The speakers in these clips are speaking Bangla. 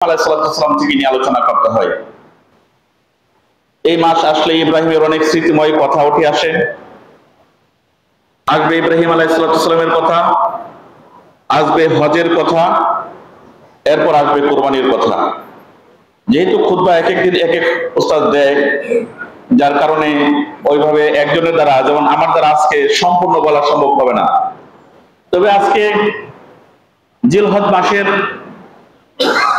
আলাইহিসসালাম থেকে নিয়ে আলোচনা করতে হয়। এই মাস আসলে ইব্রাহিমের অনেক স্মৃতিময় কথা উঠে আসে। আসবে ইব্রাহিম আলাইহিসসালামের কথা, আসবে হজের কথা, এরপর আসবে কোরবানির কথা। যেহেতু খুতবা এক এক দিন এক এক উস্তাদ দেয়, যার কারণে ওইভাবে একজনের দ্বারা, যেমন আমার দ্বারা আজকে সম্পূর্ণ বলা সম্ভব হবে না। তবে আজকে জিলহজ মাসের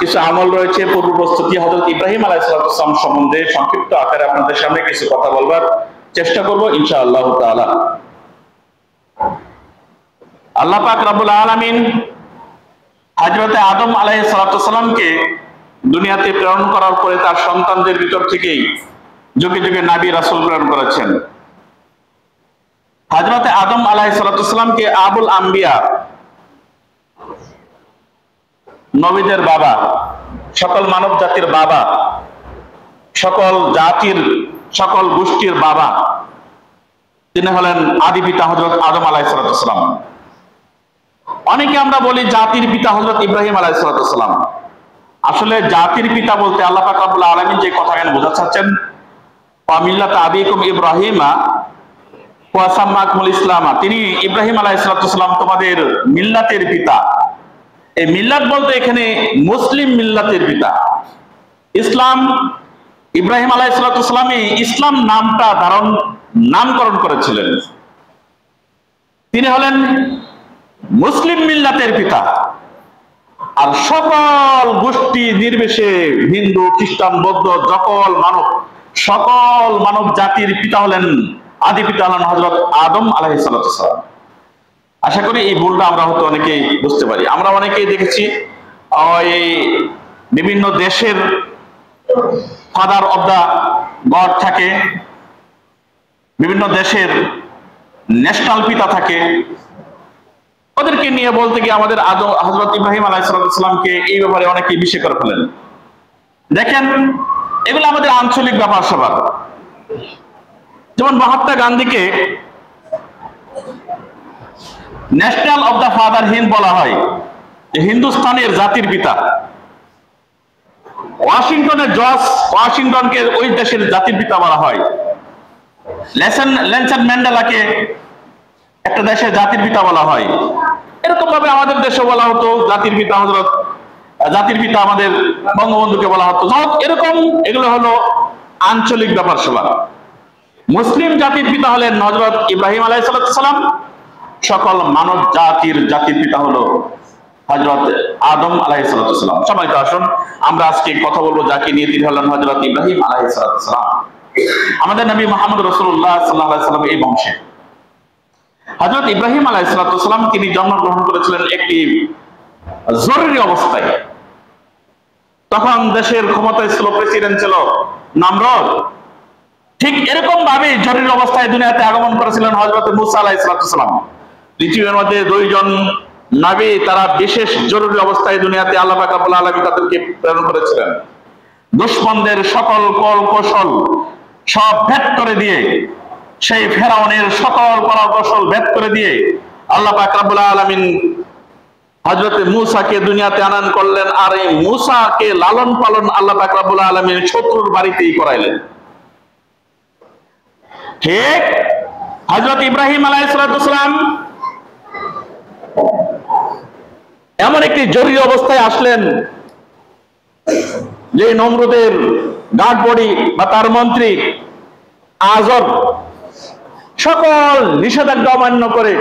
কিছু আমল রয়েছে, পূর্ব প্রস্তুতি। হযরত ইব্রাহিম আলাইহিসসালাম সম্বন্ধে সংক্ষিপ্ত আকারে আপনাদের সামনে কিছু কথা বলবার চেষ্টা করব ইনশাআল্লাহ তাআলা। আল্লাহ পাক রব্বুল আলামিন হযরত আদম আলাইহিসসালামকে দুনিয়াতে প্রেরণ করার পরে তার সন্তানদের ভিতর থেকেই যুগে যুগে নবী রাসূল প্রেরণ করেছেন। হযরত আদম আলাইহিসসালামকে আবুল আম্বিয়া, নবীদের বাবা, সকল মানব জাতির বাবা, সকল জাতির সকল গোষ্ঠীর বাবা, তিনি হলেন আদি পিতা হযরত আদম আলাইহিসসালাম। অনেকে আমরা বলি জাতির পিতা হযরত ইব্রাহিম আলাইহিসসালাম। আসলে জাতির পিতা বলতে আল্লাহ পাক রব্বুল আলামিন যে কথা এখানে বোঝাচ্ছেন, ওয়া মিল্লাত আবিকুম ইব্রাহিমা ওয়া সাম্মাকুমুল ইসলামা, তিনি ইব্রাহিম আলাইহিসসালাম তোমাদের মিল্লাতের পিতা। এই মিল্লাত বলতে এখানে মুসলিম মিল্লাতের পিতা। ইসলাম, ইব্রাহিম আলাইহিসসালামই ইসলাম নামটা নামকরণ করেছিলেন। তিনি হলেন মুসলিম মিল্লাতের পিতা। আর সকল গোষ্ঠী নির্বিশেষে হিন্দু, খ্রিস্টান, বৌদ্ধ সকল মানব জাতির পিতা হলেন, আদি পিতা হলেন হযরত আদম আলাইহিসসালাম। আশা করি এই ভুলটা আমরা হয়তো অনেকেই বুঝতে পারি। আমরা অনেকেই দেখেছি এই বিভিন্ন দেশের ফাদার অব দা গড থাকে, বিভিন্ন দেশের ন্যাশনাল পিতা থাকে। ওদেরকে নিয়ে বলতে গিয়ে আমাদের হযরত ইব্রাহিম আলাইহিসসালামকে এই ব্যাপারে অনেকেই বিষয় করে ফেলেন। দেখেন, এগুলো আমাদের আঞ্চলিক ব্যাপার স্যাপার। যেমন মহাত্মা গান্ধীকে national of the father Hind বলা হয়, যে হিন্দুস্তানের জাতির পিতা। ওয়াশিংটনের জর্জ ওয়াশিংটনকে ওই দেশের জাতির পিতা বলা হয়। নেলসন ম্যান্ডেলাকে একটা দেশের জাতির পিতা বলা হয়। এরকম ভাবে আমাদের দেশে বলা হতো জাতির পিতা আমাদের বঙ্গবন্ধুকে বলা হতো। এরকম এগুলো হলো আঞ্চলিক ব্যাপার স্যাপার। মুসলিম জাতির পিতা হলেন হযরত ইব্রাহিম আলাইহিসসালাম। সকল মানব জাতির পিতা হলো হযরত আদম আলাইহিসসালাম। সম্মানিত, আসুন আমরা আজকে কথা বলবো যাকে নিয়ে, তিনি হলেন হযরত ইব্রাহিম আলাইহিসসালাম। আমাদের নবী মুহাম্মদ রাসূলুল্লাহ সাল্লাল্লাহু আলাইহি ওয়াসাল্লাম এই বংশে। হযরত ইব্রাহিম আলাইহিসসালাম তিনি জন্মগ্রহণ করেছিলেন একটি জরুরি অবস্থায়। তখন দেশের ক্ষমতায় ছিল, প্রেসিডেন্ট ছিল নমরুদ। ঠিক এরকম ভাবে জরুরি অবস্থায় দুনিয়াতে আগমন করেছিলেন হযরত মূসা আলাইহিসসালাম। পৃথিবীর মধ্যে দুইজন নবী, তারা বিশেষ জরুরি অবস্থায় দুনিয়াতে আল্লাহ পাক রব্বুল আলামিন তাদেরকে প্রেরণ করেছিলেন। দুশমনদের সকল কল কৌশল সব ভেদ করে দিয়ে, সেই ফেরাউনের সকল কৌশল ভেদ করে দিয়ে আল্লাহ পাক রব্বুল আলামিন হযরত মূসাকে দুনিয়াতে আনয়ন করলেন। আর এই মূসাকে লালন পালন আল্লাহ পাক রব্বুল আলামিন শত্রুর বাড়িতেই করাইলেন। ঠিক হযরত ইব্রাহিম আলাইহিসসালাম এমন একটি জরুরি অবস্থায় আসলেন যে নমরুদের গার্ড বডি বা তার মন্ত্রী আজব সকল নিষেধাজ্ঞা অমান্য করে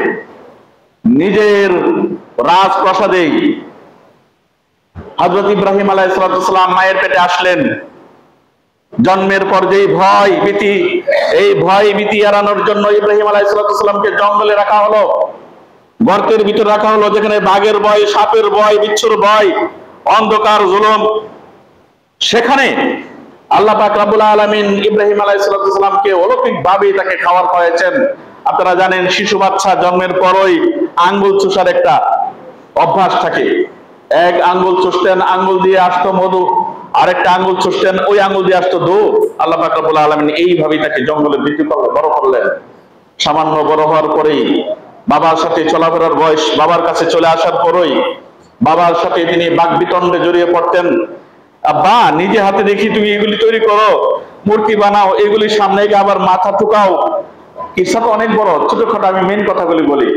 নিজের রাজপ্রাসাদে হযরত ইব্রাহিম আলাইহিসসালাম মায়ের পেটে আসলেন। জন্মের পর যেই ভয় ভীতি, এই ভয় ভীতি এড়ানোর জন্য ইব্রাহিম আলাইহিসসালামকে জঙ্গলে রাখা হলো, গর্তের ভিতরে রাখা হলো, যেখানে বাঘের ভয়, সাপের ভয়, বিচ্ছুর ভয়, অন্ধকার, জুলুম। সেখানে আল্লাহ পাক রব্বুল আলামিন ইব্রাহিম আলাইহিসসালামকে অলৌকিক ভাবে তাকে খাবার খাওয়াইছেন। আপনারা জানেন, শিশু বাচ্চা জন্মের পরই আঙ্গুল চুষার একটা অভ্যাস থাকে। এক আঙ্গুল চুষতেন, আঙ্গুল দিয়ে আসতো মধু, আরেকটা আঙ্গুল চুষতেন, ওই আঙ্গুল দিয়ে আসতো দুধ। আল্লাহ পাক রব্বুল আলামিন এইভাবেই তাকে জঙ্গলে বৃদ্ধি করলেন, বড় করলেন। সামান্য বড় হওয়ার পরেই বাবার সাথে চলাফেরার বয়স, বাবার কাছে চলে আসার পরই বাবার সাথে তিনি বাকবিতণ্ডে জড়িয়ে পড়তেন। আব্বা নিজে হাতে দেখি তুমি এগুলি তৈরি করো, মূর্তি বানাও, এগুলির সামনে গিয়ে আবার মাথা ঠুকাও। কিসা তো অনেক বড়, ছোটখাটো আমি মেন কথাগুলি বলি।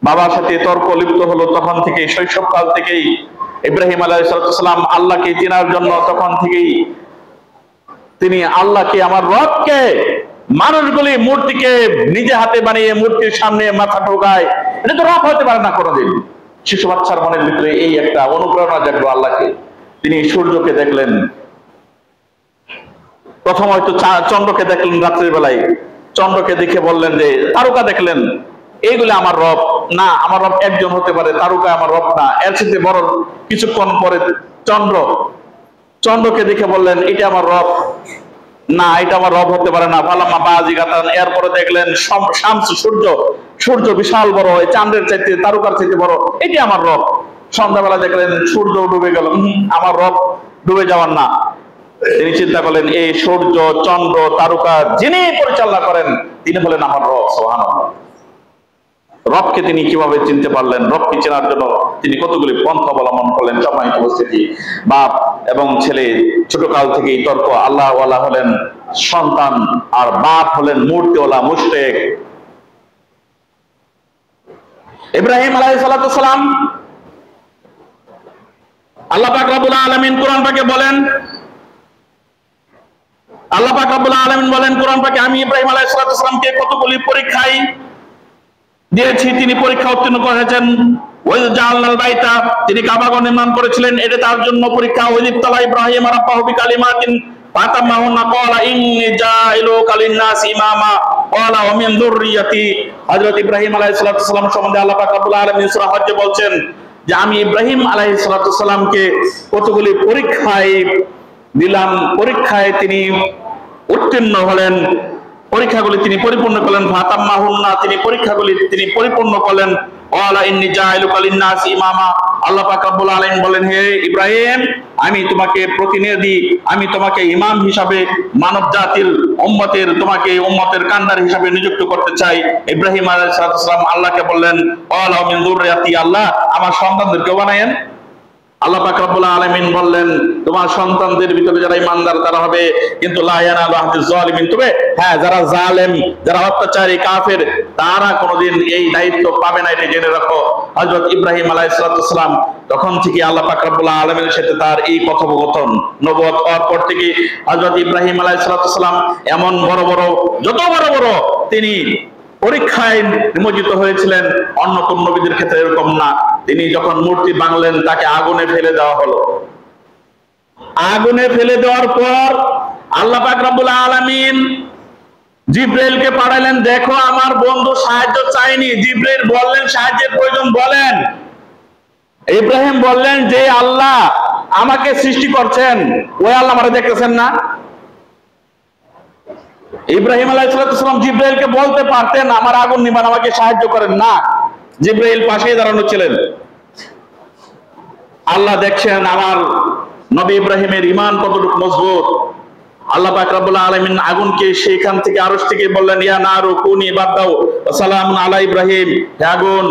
বাবার সাথে তর্ক লিপ্ত হলো তখন থেকে, শৈশবকাল থেকেই। ইব্রাহিম আলাইহিস সালাম আল্লাহকে চেনার জন্য তখন থেকেই তিনি আল্লাহকে, আমার রবকে, মানুষগুলি মূর্তিকে নিজে হাতে বানিয়ে মূর্তির সামনে মাথা ঠোকায়, এটা তো রব হতে পারে না কোনোদিন। শিশু বাচ্চার মনের ভিতরে এই একটা অনুপ্রেরণা জাগলো আল্লাহকে। তিনি সূর্যকে দেখলেন, প্রথম হয়তো চন্দ্রকে দেখলেন রাত্রির বেলায়, চন্দ্রকে দেখে বললেন যে, তারকা দেখলেন, এইগুলো আমার রব না, আমার রব একজন হতে পারে, তারকা আমার রব না। এর সাথে বড় কিছুক্ষণ পরে চন্দ্রকে দেখে বললেন, এটা আমার রব না, এটা আমার রব হতে পারে না। ফালাম্মা বাজি গাতান, এরপরে দেখলেন শামস, সূর্য বিশাল বড়, চাঁদের চাইতে, তারকার চাইতে বড়, এটি আমার রব। সন্ধ্যাবেলা দেখলেন সূর্য ডুবে গেল, আমার রব ডুবে যাওয়ার না। তিনি চিন্তা করলেন, এই সূর্য, চন্দ্র, তারকা যিনি পরিচালনা করেন তিনি হলেন আমার রব। সুবহানাল্লাহ। রবকে তিনি কিভাবে চিনতে পারলেন? রবকে চেনার জন্য তিনি কতগুলি পন্থা অবলম্বন করলেন। সম্মানিত উপস্থিতি, বাপ এবং ছেলে ছোটকাল থেকেই তর্ক। আল্লাহ ওয়ালা হলেন সন্তান, আর বাপ হলেন মূর্তিওয়ালা মুশরিক। ইব্রাহিম আলাইহিস সালাম, আল্লাহ পাক রব্বুল আলামিন কোরআন পাকে বলেন, আল্লাহ পাক রব্বুল আলামিন বলেন কোরআন পাকে, আমি ইব্রাহিম আলাইহিস সালামকে কতগুলি পরীক্ষায় দিয়েছি, তিনি পরীক্ষা উত্তীর্ণ করেছেন। ওয়াইজ জাআলনাল বাইতা, তিনি কাবাগর নির্মাণ করেছিলেন, এটা তার জন্য পরীক্ষা। ওয়াইজিবতালা ইব্রাহিম রাব্বাহু বিকালিমাতিন ফাতাম্মাহুন্না ক্বালা ইন্নী জাইলুকা লিন-নাসি ইমামা ক্বালা ওয়া মিন যুররিয়াতি। হযরত ইব্রাহিম আলাইহিস সালাম সম্বন্ধে আল্লাহ পাক রব্বুল আলামিন সূরা হজ্জে বলছেন যে, আমি ইব্রাহিম আলাইহিস সালামকে কতগুলি পরীক্ষায় দিলাম, পরীক্ষায় তিনি উত্তীর্ণ হলেন, পরীক্ষাগুলি তিনি পরিপূর্ণ করলেন। ফাতাম্মাহুন্না, তিনি পরীক্ষাগুলি তিনি পরিপূর্ণ করলেন। ওয়ালা ইন্নী জাইলুকা লিন-নাসি ইমামা, আল্লাহ পাক রব্বুল আলামিন বলেন, হে ইব্রাহিম, আমি তোমাকে প্রতিনিধি, আমি তোমাকে ইমাম হিসাবে, মানব জাতির উম্মতের, তোমাকে উম্মতের কান্ডার হিসাবে নিযুক্ত করতে চাই। ইব্রাহিম আলাইহিস সালাম আল্লাহকে বললেন, ওয়ালা মিন যুররিয়াতি, আল্লাহ আমার সন্তানদেরকে বানায়েন। আল্লাহ পাক রব্বুল আলামিন বললেন, তোমার সন্তানদের ভিতরে যারা ঈমানদার তারা হবে, কিন্তু লা ইয়ানালু আহদিজ জালিমিন, তবে হ্যাঁ যারা জালেম, যারা অত্যাচারী কাফের, তারা কোনোদিন এই দায়িত্ব পাবে না, এটা জেনে রাখো। হযরত ইব্রাহিম আলাইহিস সালাম তখন থেকে আল্লাহ পাক রব্বুল আলামিনের সাথে তার এই কথোপকথন, নবুয়ত হওয়ার পর থেকে হযরত ইব্রাহিম আলাইহিস সালাম এমন বড় বড়, যত বড় বড় তিনি পরীক্ষায় নিমজ্জিত হয়েছিলেন, অন্য কোন নবীদের ক্ষেত্রে এরকম না। তিনি যখন মূর্তি বানালেন তাকে আগুনে ফেলে দেওয়া হলো। আগুনে ফেলে দেওয়ার পর আল্লাহ পাক রব্বুল আলামিন জিবরাইলকে পাঠালেন, দেখো আমার বন্ধু সাহায্য চাইনি। জিবরাইল বললেন, সাহায্যের প্রয়োজন বলেন। ইব্রাহিম বললেন, যে আল্লাহ আমাকে সৃষ্টি করছেন ওই আল্লাহ আমাকে দেখতেছেন না? ইব্রাহিম আলাইহিস সালাম জিবরাইলকে বলতে পারতেন, আমার আগুন নিবান, আমাকে সাহায্য করেন না। জিবরাইল পাশেই দাঁড়ানো ছিলেন। আল্লাহ দেখছেন আমার নবী ইব্রাহিমের ঈমান কতটুকু মজবুত। আল্লাহ পাক রব্বুল আলামিন আগুনকে সেখান থেকে, আরশ থেকে বললেন, ইয়া নারু কুনি বারদাও ওয়া সালামুন আলা ইব্রাহিম, হে আগুন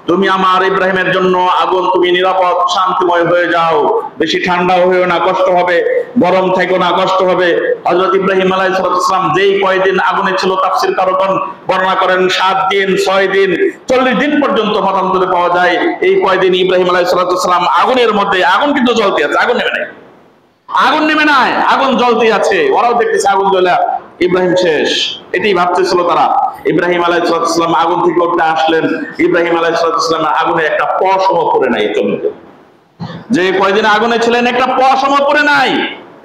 তুমি আমার ইব্রাহিমের জন্য, আগুন তুমি নিরাপদ শান্তিময় হয়ে যাও, বেশি ঠান্ডা হয়েও না, কষ্ট হবে, গরম থেকো না, কষ্ট হবে। হযরত ইব্রাহিম আলাইহিস সালাম যেই কয়দিন আগুনে ছিল, তাফসীর কারকগণ বর্ণনা করেন 7 দিন, 6 দিন, 40 দিন পর্যন্ত মতান্তরে পাওয়া যায়। এই কয়দিন ইব্রাহিম আলাইহিস সালাম আগুনের মধ্যে, আগুন কিন্তু জ্বলতে আছে, আগুন নেমে নাই, আগুন নেমে নাই, আগুন জ্বলতে আছে, ওরাও দেখতেছে আগুন জ্বলা, ইব্রাহিম শেষ, এটাই ভাবতেছিল তারা। ইব্রাহিম আলাইহিস সালাম আগুন থেকে উঠে আসলেন। ইব্রাহিম আলাইহিস সালাম আগুনে একটা পশম পড়ে নাই, যে কয়দিন আগুনে ছিলেন একটা পশম পড়ে নাই।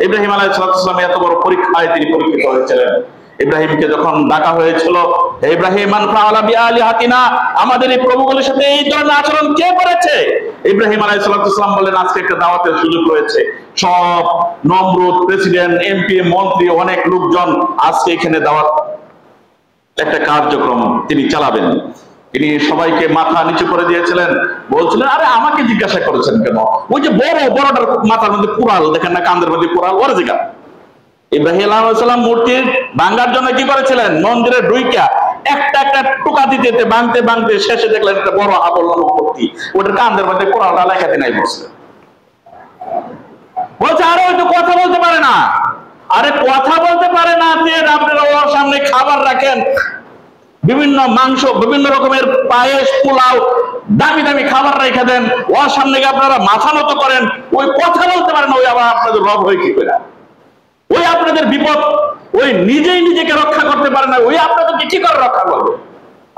ইব্রাহিম আলাইহিস সালাম এত বড় পরীক্ষায় তিনি পরীক্ষিত হয়েছিলেন। ইব্রাহিমকে যখন ডাকা হয়েছিল, ইব্রাহিম মান ফাআলা বিআলিহাতিনা, আমাদের এই প্রভুগুলোর সাথে এই ধরনের আচরণ কে করেছে? ইব্রাহিম আলাইহিস সালাম বলেন, আজকে একটা দাওয়াতের সুযোগ রয়েছে, সব নমরুদ, প্রেসিডেন্ট, এমপি, মন্ত্রী, অনেক লোকজন আজকে এখানে দাওয়াত, একটা কার্যক্রম তিনি চালাবেন। তিনি সবাইকে মাথা নিচু করে দিয়েছিলেন, বলছিলেন, আরে আমাকে জিজ্ঞাসা করেছেন কেন? ওই যে বড়টার মাথার মধ্যে কুড়াল দেখেন না, কান্দের মধ্যে কুড়াল, ওরা জিজ্ঞা। ইব্রাহিম আলাইহিস সালাম মূর্তি ভাঙার জন্য কি করেছিলেন? মন্দিরে ঢুইকা একটা একটা টুকা দিতে ভাঙতে ভাঙতে শেষে দেখলেন একটা বড় আবল ভর্তি, ওটার কান্দের মধ্যে কোরআনটা লেখাতে নাই বসলেন। বলছে, আরে ওই পারে না। আরে কথা বলতে পারে না, আপনারা ওর সামনে খাবার রাখেন, বিভিন্ন মাংস, বিভিন্ন রকমের পায়েস, পোলাও, দামি দামি খাবার রেখে দেন, ওর সামনে গিয়ে আপনারা মাথা নত করেন, ওই কথা বলতে পারেন, ওই আবার আপনাদের রব হয়ে কি করে? ওই আপনাদের বিপদ, ওই নিজেই নিজেকে রক্ষা করতে পারে না, ওই আপনাদেরকে কি করে রক্ষা করবে?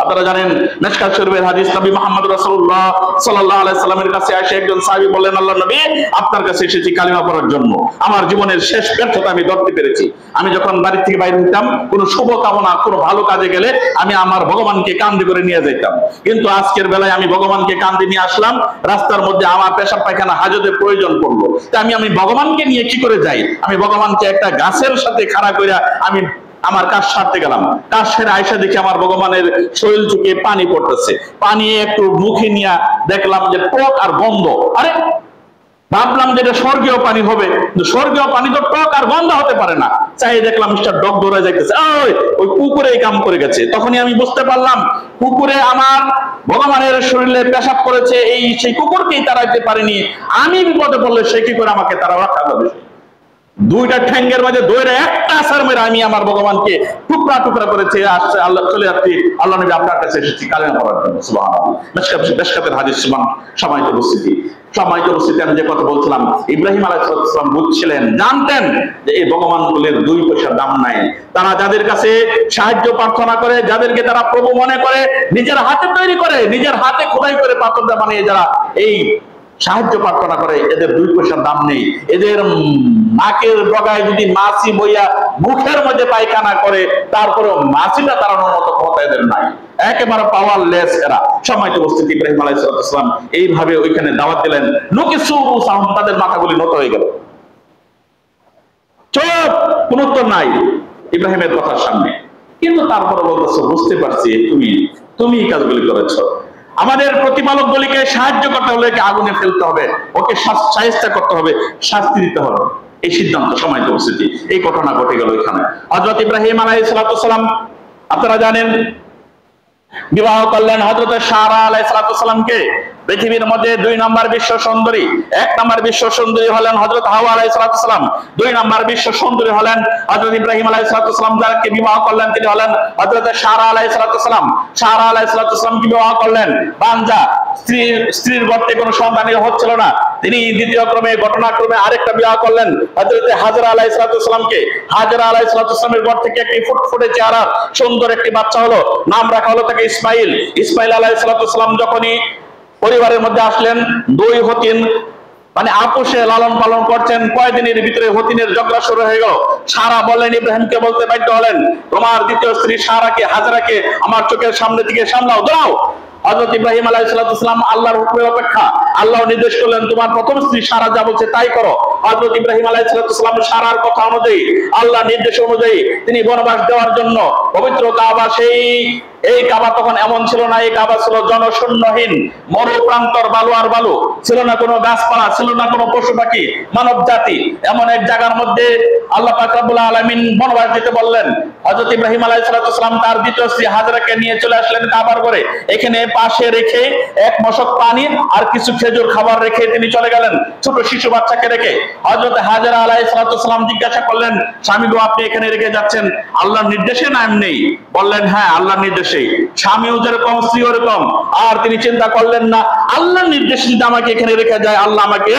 আপনারা জানেন মিশকাত শরীফের হাদিস, নবী মুহাম্মদ রাসূলুল্লাহ সাল্লাল্লাহু আলাইহি সাল্লামের কাছে এসে একজন সাহাবী বললেন, আল্লাহর নবী, আপনার কাছে এসেছি কালিমা পড়ার জন্য। আমার জীবনের শেষ ব্যর্থতা আমি ধরতে পেরেছি। আমি যখন বাড়ি থেকে বাইরে হইতাম, কোনো শুভ কামনা, কোনো ভালো কাজে গেলে আমি আমার ভগবানকে কাঁধে করে নিয়ে যেতাম, কিন্তু আজকের বেলায় আমি ভগবানকে কাঁধে নিয়ে আসলাম, রাস্তার মধ্যে আমার পেশাব পায়খানা হাজতের প্রয়োজন পড়লো, তা আমি ভগবানকে নিয়ে কি করে যাই? আমি ভগবানকে একটা গাছের সাথে খাড়া করে আমি আমার কাজ সারতে গেলাম, কাজ সেরে আয়সা দেখি আমার ভগবানের শরীর চুকে পানি পড়তেছে, পানি একটু মুখে নিয়ে দেখলাম যে টক আর গন্ধ। আরে ভাবলাম যে এটা স্বর্গীয় পানি হবে, কিন্তু স্বর্গীয় পানি তো টক আর গন্ধ হতে পারে না। চাই দেখলাম মিস্টার ডগ ধরে যাইতেছে, ওই কুকুরে এই কাম করে গেছে। তখনই আমি বুঝতে পারলাম কুকুরে আমার ভগবানের শরীরে পেশাব করেছে, সেই কুকুরকেই তাড়াইতে পারেনি, আমি বিপদে পড়লে সে কি করে আমাকে তারা রক্ষা করবে? দুইটা ঠ্যাঙ্গের মাঝে দৌড়ে একটা আসার মেরে আমি আমার ভগবানকে টুকরা টুকরা করেছে আসছে, আল্লাহ চলে যাচ্ছি, আল্লাহ নবী আপনার কাছে এসেছি কালেমা পড়ার জন্য। সুবহানাল্লাহ। মিশকাতের হাদিস। সম্মানিত উপস্থিতি, আমি যে কথা বলছিলাম, ইব্রাহিম আলাইহিস সালাম বুঝছিলেন, জানতেন যে এই ভগবানগুলোর দুই পয়সার দাম নাই। তারা যাদের কাছে সাহায্য প্রার্থনা করে, যাদেরকে তারা প্রভু মনে করে, নিজের হাতে তৈরি করে, নিজের হাতে খোদাই করে পাথর বানিয়ে যারা এই সাহায্য প্রার্থনা করে, এদের দুই পয়সার দাম নেই। এদের নাকের ডগায় যদি মাছি বইয়া মুখের মধ্যে পায়খানা করে, তারপরেও মাছিটা তাড়ানোর মতো ক্ষমতা এদের নাই, একেবারে পাওয়ারলেস এরা। সম্মানিত উপস্থিতি, ইব্রাহিম আলাইহিস সালাম এইভাবে ওইখানে দাওয়াত দিলেন, তাদের মাথাগুলি নত হয়ে গেল, চুপ, কোন উত্তর নাই ইব্রাহিমের কথার সামনে। কিন্তু তারপরে বলতেছো, বুঝতে পারছি তুমি এই কাজগুলি করেছো, আমাদের প্রতিপালক দলিকে সাহায্য করতে হলে আগুনে ফেলতে হবে, ওকে শায়েস্তা করতে হবে, শাস্তি দিতে হবে, এই সিদ্ধান্ত। সম্মানিত উপস্থিতি, এই ঘটনা ঘটে গেল এখানে। হযরত ইব্রাহিম আলাইহিস সালাম, আপনারা জানেন, বিবাহ করলেন হযরত সারা আলাইহিস সালামকে। পৃথিবীর মধ্যে 2 নম্বর বিশ্ব সুন্দরী, 1 নম্বর বিশ্ব সুন্দরী হলেন হযরত হাওয়া আলাইহিস সালাম, 2 নম্বর বিশ্ব সুন্দরী হলেন হযরত ইব্রাহিম আলাইহিস সালাম, যাকে বিবাহ করলেন তিনি হলেন হযরত সারা আলাইহিস সালাম। সারা আলাইহিস সালামকে বিবাহ করলেন বানজা স্ত্রীর গর্তে কোনো সন্তানই হচ্ছিল না, তিনি দ্বিতীয় ক্রমে ঘটনাক্রমে আরেকটা বিবাহ করলেন হযরত হাজরা আলাইহিস সালামকে। হাজরা আলাইহিস সালামের গর্ত থেকে একটি ফুটফুটে চেহারা সুন্দর একটি বাচ্চা হলো, নাম রাখা হলো তাকে ইসমাইল। ইসমাইল আলাইহিস সালাম যখনই পরিবারের মধ্যে আসলেন, 2 হতিন মানে আপোষে লালন পালন করছেন, কয়েকদিনের ভিতরে হতিনের ঝগড়া শুরু হয়ে গেল। সারা বললেন, ইব্রাহিমকে বলতে বাধ্য হলেন, তোমার দ্বিতীয় স্ত্রী সারাকে, হাজরাকে আমার চোখের সামনে থেকে সামলাও, দাও। হযরত ইব্রাহিম আলাইহিস সালাম আল্লাহর হুকুমের অপেক্ষা, আল্লাহ নির্দেশ করলেন তোমার প্রথম স্ত্রী সারা যা বলছে তাই করো। হযরত ইব্রাহিম আলাইহিস সালাম সারার কথা অনুযায়ী, আল্লাহ নির্দেশ অনুযায়ী তিনি বনবাস দেওয়ার জন্য পবিত্র কাবা, এই কাবা তখন এমন ছিল না, এই কাবা ছিল জনশূন্যহীন, মরুপ্রান্তর, বালু আর বালু, ছিল না কোনো গাছপালা, ছিল না কোনো পশু পাখি, মানব জাতি। এমন এক জায়গার মধ্যে আল্লাহ পাক রব্বুল আলামিন বনবাস দিতে বললেন। হযরত ইব্রাহিম আলাইহিস সালাম তার দ্বিতীয় স্ত্রী হাজরাকে নিয়ে চলে আসলেন কাবার ঘরে। এখানে পাশে রেখে 1 মশক পানি আর কিছু খেজুর খাবার রেখে তিনি চলে গেলেন, ছোট শিশু বাচ্চাকে রেখে। হযরত হাজরা আলাইহিস সালাম জিজ্ঞাসা করলেন, স্বামী গো, আপনি এখানে রেখে যাচ্ছেন আল্লাহর নির্দেশে না এমনি? বললেন, হ্যাঁ, আল্লাহর নির্দেশে। স্বামীও যেরকম স্ত্রী ওরকম। আর তিনি চিন্তা করলেন না, আল্লাহর নির্দেশ যদি আমাকে এখানে রেখে যায়, আল্লাহ আমাকে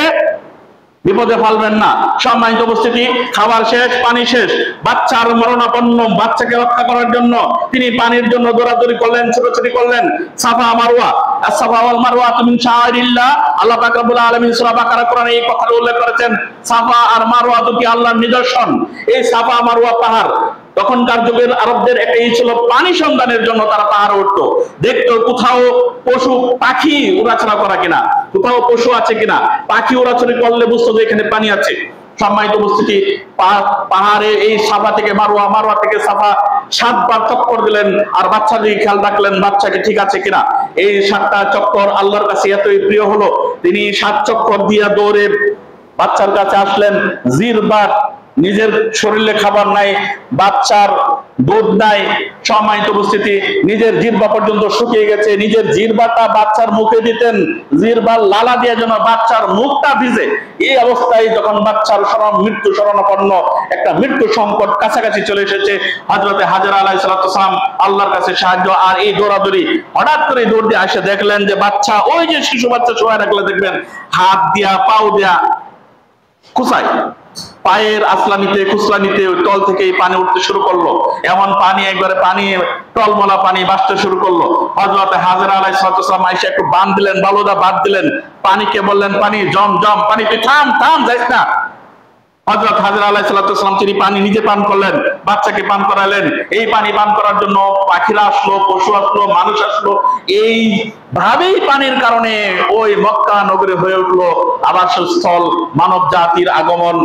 বিপদে ফেলবেন না। সম্মানিত উপস্থিতি, খাবার শেষ, পানি শেষ, বাচ্চার মরণাপন্ন বাচ্চাকে রক্ষা করার জন্য তিনি পানির জন্য দৌড়াদৌড়ি করলেন, ছোটাছুটি করলেন। সাফা মারওয়া, as-সাফা ওয়াল মারওয়া মিন শাআইরিল্লাহ। আল্লাহ পাক রব্বুল আলামিন সূরা বাকারা কোরআনে এই কথা উল্লেখ করেছেন, সাফা আর মারওয়া দুটি আল্লাহর নিদর্শন। এই সাফা মারওয়া পাহাড় তখনকার যুগের আরবদের একটাই ছিল, পানি সন্ধানের জন্য তারা পাহাড়ে উঠতো, দেখতো কোথাও পশু পাখি উড়াছড়া করা কিনা, কোথাও পশু আছে কিনা। পাখি উড়াছড়ি করলে বুঝতো যে এখানে পানি আছে। সম্মানিত উপস্থিতি, পাহাড়ে এই সাফা থেকে মারওয়া, মারওয়া থেকে সাফা 7 বার চক্কর দিলেন, আর বাচ্চার দিকে খেয়াল রাখলেন বাচ্চাকে ঠিক আছে কিনা। এই 7টা চক্কর আল্লাহর কাছে এতই প্রিয় হলো, তিনি 7 চক্কর দিয়া দৌড়ে বাচ্চার কাছে আসলেন। জিরবার, নিজের শরীরে খাবার নাই, বাচ্চার দুধ নাই, সম্মানিত উপস্থিতি, নিজের জিহ্বা পর্যন্ত শুকিয়ে গেছে, নিজের জিহ্বাটা বাচ্চার মুখে দিতেন, জিহ্বার লালা দিয়ে যেন বাচ্চার মুখটা ভিজে। এই অবস্থায় যখন বাচ্চার মৃত্যু শরণাপন্ন, একটা মৃত্যু সংকট কাছাকাছি চলে এসেছে, হযরতে হাজরা আলাইহিস সালাম আল্লাহর কাছে সাহায্য আর এই দৌড়াদৌড়ি, হঠাৎ করে দৌড় দিয়ে এসে দেখলেন যে বাচ্চা, ওই যে শিশু বাচ্চা শোয়া রাখলে দেখবেন হাত দিয়া পাও দিয়া কুসাই, পায়ের আসলানিতে খুসলানিতে তল থেকে পানি উঠতে শুরু করলো, এমন পানি একবারে পানি টলমলা পানি বাসতে শুরু করলো। হযরত হাজরা আলাইহিস সালাম আয়েশা একটু বাঁধ দিলেন, বালুদা বাঁধ দিলেন, পানিকে বললেন, পানি জম জম, পানি তুই থাম থাম, যাইস না। হযরত হাজরা আলাইহিস সালাম তিনি পানি নিজে পান করলেন, বাচ্চাকে পান করালেন। এই পানি পান করার জন্য পাখিরা আসলো, পশু আসলো, মানুষ আসলো। এই ভাবেই পানির কারণে ওই মক্কা নগরী হয়ে উঠলো আবাসস্থল, মানব জাতির আগমন।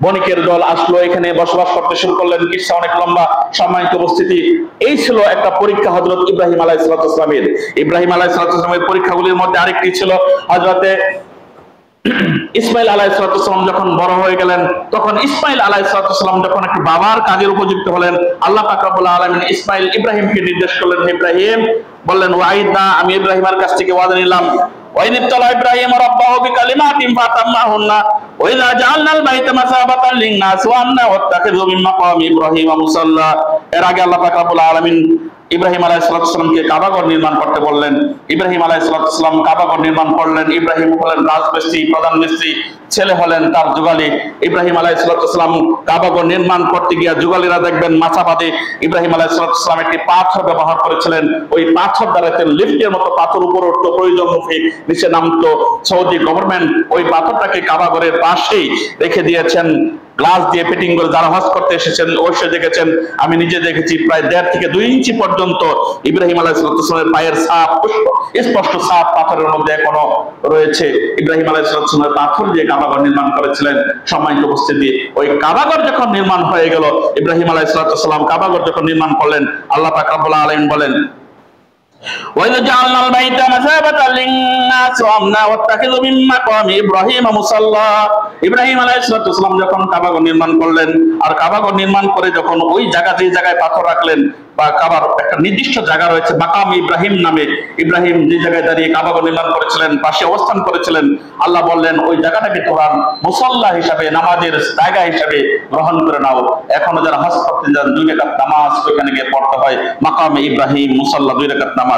বণিকের দল আসলো, এখানে বসবাস করতে শুরু করলেন। কিসসা অনেক লম্বা, সম্মানিত উপস্থিতি। এই ছিল একটা পরীক্ষা হযরত ইব্রাহিম আলাইহিস সালামের। ইব্রাহিম আলাইহিস সালামের পরীক্ষাগুলির মধ্যে আরেকটি ছিল হযরতে ইসমাইল আলাইহিস সালাম যখন বড় হয়ে গেলেন, তখন ইসমাইল আলাইহিস সালাম যখন একটি বাবার কাজের উপযুক্ত হলেন, আল্লাহ পাক রব্বুল আলামিন ইব্রাহিমকে নির্দেশ করলেন, ইব্রাহিম বললেন, ওয়াইদা, আমি ইব্রাহিমের কাছ থেকে ওয়াদা নিলাম, ওয়াইদ ইবতালা ইব্রাহিম রাব্বাহু বিকালিমাতিন ফাতাম্মাহুন্না ওয়া ইযা জাআলনাল বাইতা মাসাবাতান লিন-নাস ওয়া আমনা ওয়াত্তাখিযু মিন মাকামি ইব্রাহিম মুসাল্লা। এর আগে আল্লাহ পাক রব্বুল আলামিন ইব্রাহিম আলাইহিস সালামকে কাবাঘর নির্মাণ করতে বললেন। ইব্রাহিম আলাইহিস সালাম কাবাঘর নির্মাণ করলেন। ইব্রাহিম হলেন রাজমিস্ত্রি, প্রধান মিস্ত্রি, ছেলে হলেন তার যুগালী। ইব্রাহিম আলাইহিস সালাম কাবাঘর নির্মাণ করতে গিয়ে যুগালীরা দেখবেন মাছা বাঁধে। ইব্রাহিম আলাইহিস সালাম একটি পাথর ব্যবহার করেছিলেন, ওই পাথর দ্বারা লিফটের মতো পাথর উপরে উঠতো, প্রয়োজন মুখে নিচে নামতো। সৌদি গভর্নমেন্ট ওই পাথরটাকে কাবাঘরের পাশেই রেখে দিয়েছেন, গ্লাস দিয়ে ফিটিং করে। যারা হজ করতে এসেছেন অবশ্যই দেখেছেন, আমি নিজে দেখেছি, প্রায় 1.5 থেকে 2 ইঞ্চি পর্যন্ত ইব্রাহিম আলাইহিস সালামের পায়ের ছাপ, স্পষ্ট ছাপ পাথরের মধ্যে এখনো রয়েছে। ইব্রাহিম আলাইহিস সালামের পাথর দিয়ে কাবাঘর নির্মাণ করেছিলেন। সম্মানিত উপস্থিতি, ওই কাবাঘর যখন নির্মাণ হয়ে গেল, ইব্রাহিম আলাইহিস সালাম কাবাঘর যখন নির্মাণ করলেন, আল্লাহ পাক রব্বুল আলামিন বলেন, وَإِذْ جَعَلْنَا الْبَيْتَ مَثَابَةً لِلنَّاسِ وَأَمْنًا وَاتَّخِذُوا مِن مَّقَامِ إِبْرَاهِيمَ مُصَلًّى। ইব্রাহিম আলাইহিস সালাম যখন কাবাঘর নির্মাণ করলেন, আর কাবাঘর নির্মাণ করে যখন ওই জায়গা, যে জায়গায় পাথর রাখলেন, বা কাবার একটা নির্দিষ্ট জায়গা রয়েছে মাকাম ইব্রাহিম নামে, ইব্রাহিম যে জায়গায় দাঁড়িয়ে কাবাঘর নির্মাণ করেছিলেন, পাশে অবস্থান করেছিলেন, আল্লাহ বললেন ওই জায়গাটাকে তোমরা মুসাল্লা হিসাবে, নামাজের জায়গা হিসাবে গ্রহণ করে নাও। এখনো যারা হজ করতে যান 2 রাকাত নামাজ ওইখানে গিয়ে পড়তে হয়, মাকামে ইব্রাহিম মুসাল্লা 2 রাকাত নামাজ।